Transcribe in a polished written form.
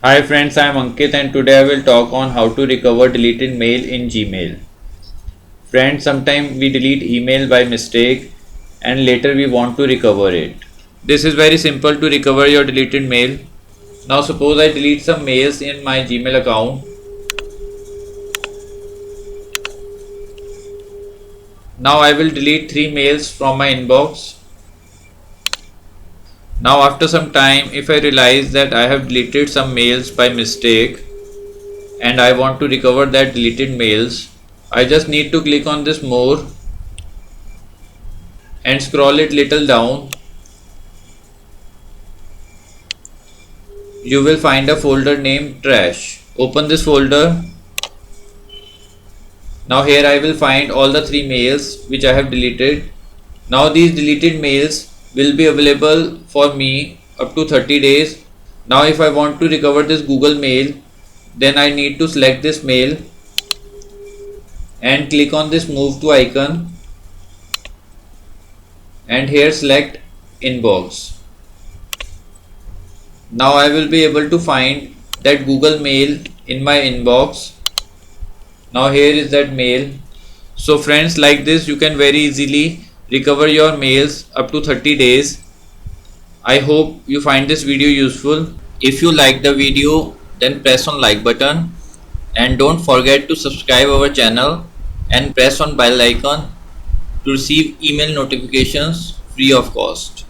Hi friends, I am Ankit and today I will talk on how to recover deleted mail in Gmail. Friends, sometimes we delete email by mistake and later we want to recover it. This is very simple to recover your deleted mail. Now suppose I delete some mails in my Gmail account. Now I will delete 3 mails from my inbox. Now after some time, if I realize that I have deleted some mails by mistake and I want to recover that deleted mails, I just need to click on this more and scroll it little down. You will find a folder named trash. Open this folder. Now here I will find all the 3 mails which I have deleted. Now these deleted mails will be available for me up to 30 days. Now if I want to recover this Google Mail, then I need to select this mail and click on this move to icon and here select inbox. Now I will be able to find that Google Mail in my inbox. Now here is that mail. So friends, like this you can very easily recover your mails up to 30 days. I hope you find this video useful. If you like the video, then press on like button and don't forget to subscribe our channel and press on bell icon to receive email notifications free of cost.